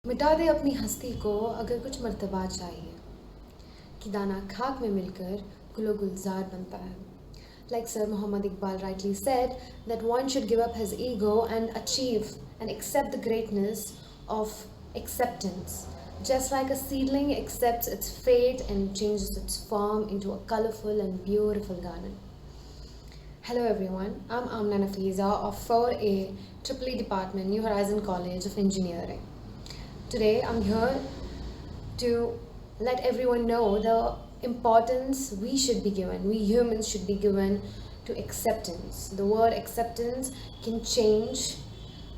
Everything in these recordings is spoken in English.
मिटा दे अपनी हस्ती को अगर कुछ मर्तबा चाहिए कि दाना खाक में मिलकर गुलो गुलजार बनता है. Like Sir Muhammad Iqbal rightly said, that one should give up his ego and achieve and accept the greatness of acceptance. Just like a seedling accepts its fate and changes its form into a colorful and beautiful garden. Hello everyone, I'm Aamna Nafiza of 4A EEE Department, New Horizon College of Engineering. Today I'm here to let everyone know the importance we should be given, we humans should be given to acceptance. The word acceptance can change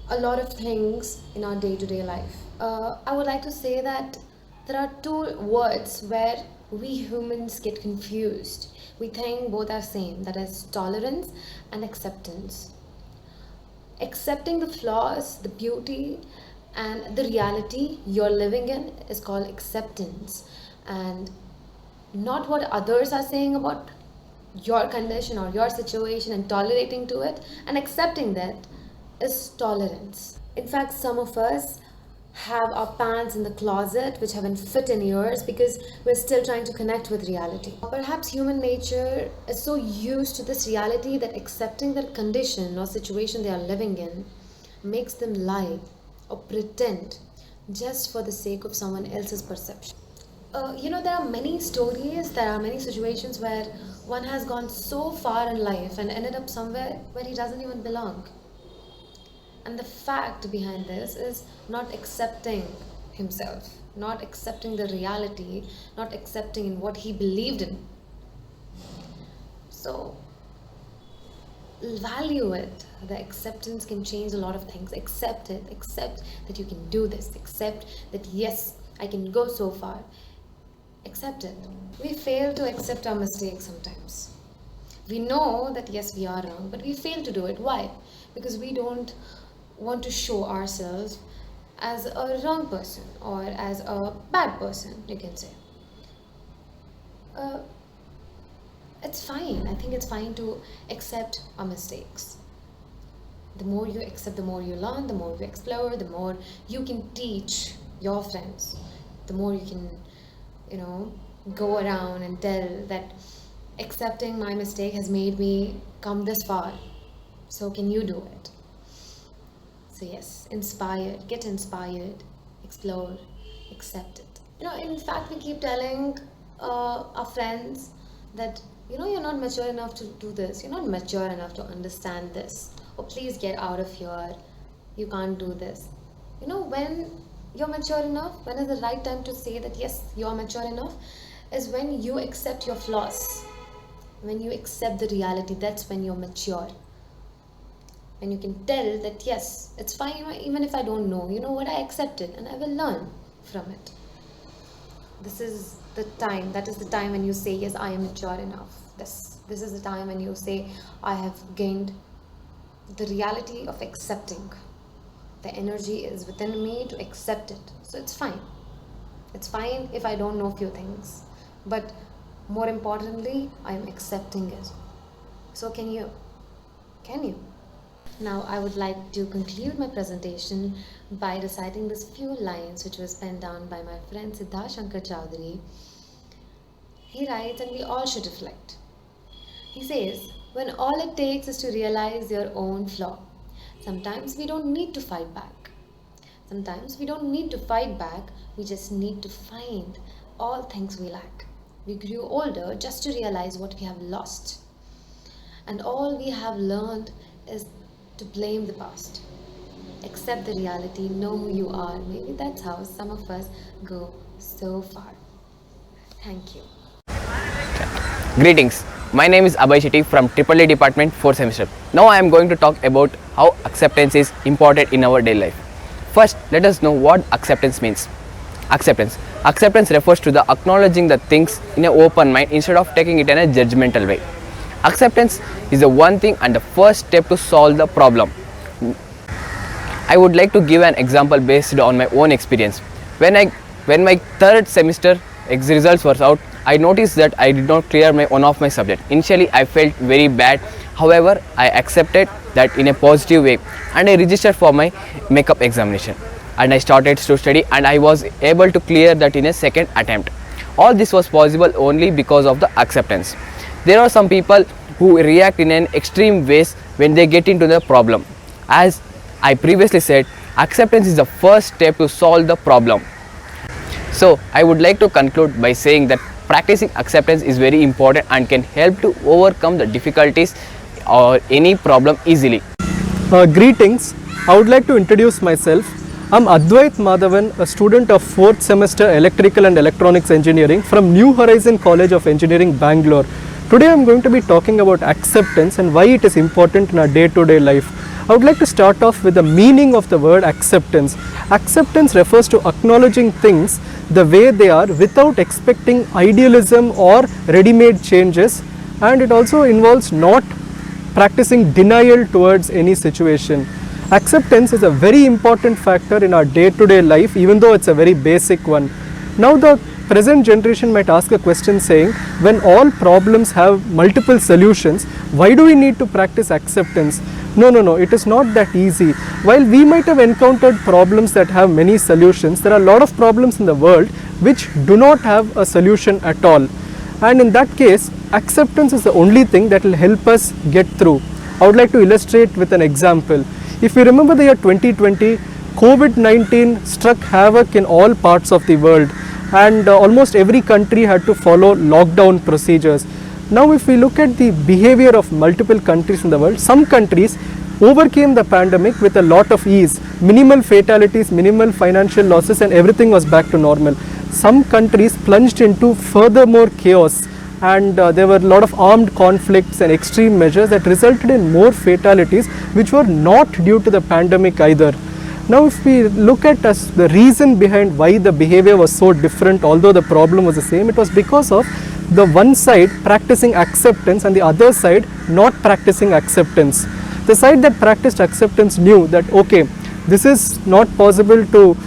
a lot of things in our day-to-day life. I would like to say that there are two words where we humans get confused. We think both are same, that is tolerance and acceptance. Accepting the flaws, the beauty, and the reality you're living in is called acceptance, and not what others are saying about your condition or your situation and tolerating to it and accepting that is tolerance. In fact, some of us have our pants in the closet which haven't fit in years because we're still trying to connect with reality. Perhaps human nature is so used to this reality that accepting that condition or situation they are living in makes them lie or pretend just for the sake of someone else's perception. There are many stories, there are many situations where one has gone so far in life and ended up somewhere where he doesn't even belong. And the fact behind this is not accepting himself, not accepting the reality, not accepting in what he believed in. So, value it. The acceptance can change a lot of things. Accept it. Accept that you can do this. Accept that yes, I can go so far. Accept it. We fail to accept our mistakes sometimes. We know that yes, we are wrong, but we fail to do it. Why? Because we don't want to show ourselves as a wrong person or as a bad person, you can say. It's fine. I think it's fine to accept our mistakes. The more you accept, the more you learn, the more you explore, the more you can teach your friends, the more you can, go around and tell that accepting my mistake has made me come this far. So can you do it? So yes, get inspired, explore, accept it. In fact, we keep telling our friends that you're not mature enough to do this, you're not mature enough to understand this, or please get out of here, you can't do this. When you're mature enough, when is the right time to say that yes, you're mature enough, is when you accept your flaws, when you accept the reality. That's when you're mature, and you can tell that yes, it's fine even if I don't know, what, I accept it and I will learn from it. This is the time when you say yes, I am mature enough. This is the time when you say I have gained the reality of accepting. The energy is within me to accept it. So it's fine if I don't know few things, but more importantly, I am accepting it. So can you? Now I would like to conclude my presentation by reciting these few lines which was penned down by my friend Siddharth Shankar Chowdhury. He writes, and we all should reflect. He says, when all it takes is to realize your own flaw, sometimes we don't need to fight back. We just need to find all things we lack. We grew older just to realize what we have lost. And all we have learned is to blame the past. Accept the reality, know who you are. Maybe that's how some of us go so far. Thank you. Greetings, my name is Abhay Shetty from EEE Department 4th semester. Now I am going to talk about how acceptance is important in our daily life. First, let us know what acceptance means. Acceptance refers to the acknowledging the things in an open mind instead of taking it in a judgmental way. Acceptance is the one thing and the first step to solve the problem. I would like to give an example based on my own experience. When my third semester results were out, I noticed that I did not clear one of my subjects. Initially, I felt very bad. However, I accepted that in a positive way, and I registered for my makeup examination, and I started to study, and I was able to clear that in a second attempt. All this was possible only because of the acceptance. There are some people who react in an extreme ways when they get into the problem. As I previously said, acceptance is the first step to solve the problem. So I would like to conclude by saying that practicing acceptance is very important and can help to overcome the difficulties or any problem easily. Greetings. I would like to introduce myself. I'm Advaith Madhavan, a student of 4th semester Electrical and Electronics Engineering from New Horizon College of Engineering, Bangalore. Today I'm going to be talking about acceptance and why it is important in our day-to-day life. I would like to start off with the meaning of the word acceptance. Acceptance refers to acknowledging things the way they are without expecting idealism or ready-made changes, and it also involves not practicing denial towards any situation. Acceptance is a very important factor in our day-to-day life, even though it's a very basic one. Now the present generation might ask a question saying, when all problems have multiple solutions, why do we need to practice acceptance? No, it is not that easy. While we might have encountered problems that have many solutions, there are a lot of problems in the world which do not have a solution at all. And in that case, acceptance is the only thing that will help us get through. I would like to illustrate with an example. If you remember the year 2020, COVID-19 struck havoc in all parts of the world, and almost every country had to follow lockdown procedures. Now if we look at the behavior of multiple countries in the world, some countries overcame the pandemic with a lot of ease, minimal fatalities, minimal financial losses, and everything was back to normal. Some countries plunged into furthermore chaos, and there were a lot of armed conflicts and extreme measures that resulted in more fatalities which were not due to the pandemic either. Now if we look at the reason behind why the behavior was so different, although the problem was the same, it was because of the one side practicing acceptance and the other side not practicing acceptance. The side that practiced acceptance knew that, okay, this is not possible to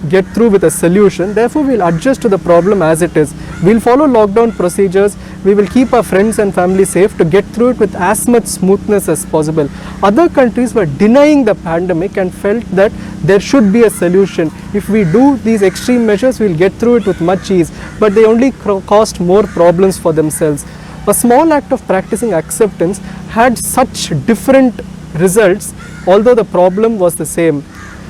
get through with a solution, therefore we'll adjust to the problem as it is. We'll follow lockdown procedures, we will keep our friends and family safe to get through it with as much smoothness as possible. Other countries were denying the pandemic and felt that there should be a solution. If we do these extreme measures, we'll get through it with much ease, but they only caused more problems for themselves. A small act of practicing acceptance had such different results, although the problem was the same.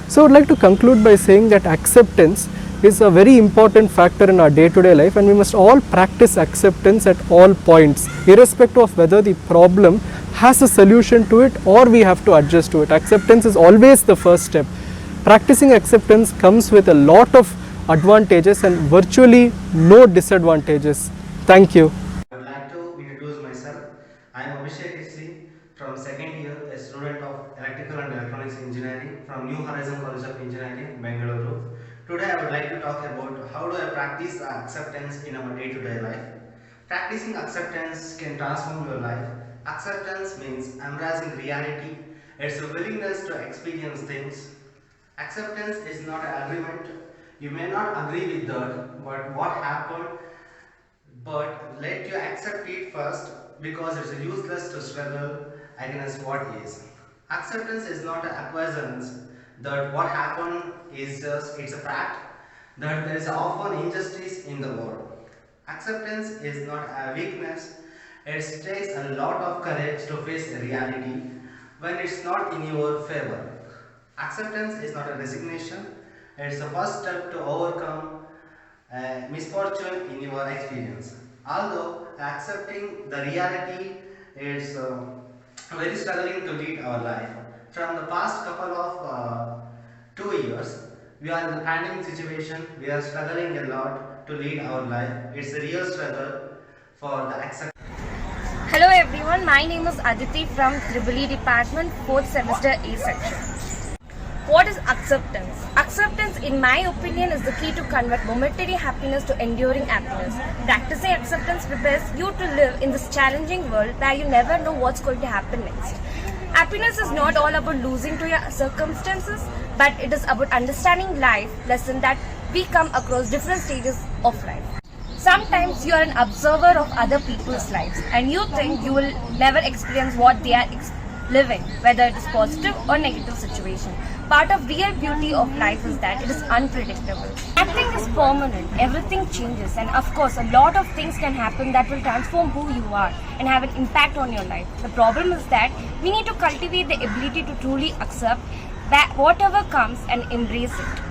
So I would like to conclude by saying that acceptance is a very important factor in our day-to-day life, and we must all practice acceptance at all points, irrespective of whether the problem has a solution to it or we have to adjust to it. Acceptance is always the first step. Practicing acceptance comes with a lot of advantages and virtually no disadvantages. Thank you. I would like to introduce myself. I am Abhishek H C from second year, a student of Electrical and Electronics Engineering from New Horizon College of Engineering, Bangalore. Today I would like to talk about how do I practice acceptance in our day-to-day life. Practicing acceptance can transform your life. Acceptance means embracing reality. It's a willingness to experience things. Acceptance is not an agreement. You may not agree with that, but what happened, but let you accept it first, because it's useless to struggle against what is. Acceptance is not an acquiescence that what happened is just it's a fact, that there is often injustice in the world. Acceptance is not a weakness. It takes a lot of courage to face reality when it's not in your favor. Acceptance is not a resignation. It's the first step to overcome misfortune in your experience. Although accepting the reality is very struggling to lead our life. From the past couple of 2 years, we are in the pandemic situation. We are struggling a lot to lead our life. It's a real struggle for the acceptance. Hello everyone, my name is Aditi from EEE Department, 4th semester A section. What is acceptance? Acceptance, in my opinion, is the key to convert momentary happiness to enduring happiness. Practicing acceptance prepares you to live in this challenging world where you never know what's going to happen next. Happiness is not all about losing to your circumstances, but it is about understanding life lesson that we come across different stages of life. Sometimes you are an observer of other people's lives and you think you will never experience what they are living, whether it is positive or negative situation. Part of real beauty of life is that it is unpredictable. Nothing is permanent, everything changes, and of course a lot of things can happen that will transform who you are and have an impact on your life. The problem is that we need to cultivate the ability to truly accept that whatever comes and embrace it.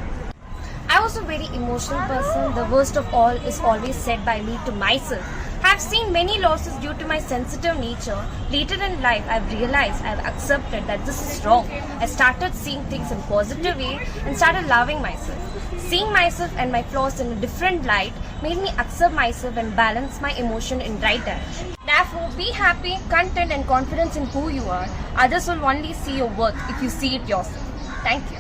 I was a very emotional person. The worst of all is always said by me to myself. I have seen many losses due to my sensitive nature. Later in life, I've realized, I've accepted that this is wrong. I started seeing things in a positive way and started loving myself. Seeing myself and my flaws in a different light made me accept myself and balance my emotion in right direction. Therefore, be happy, content and confident in who you are. Others will only see your worth if you see it yourself. Thank you.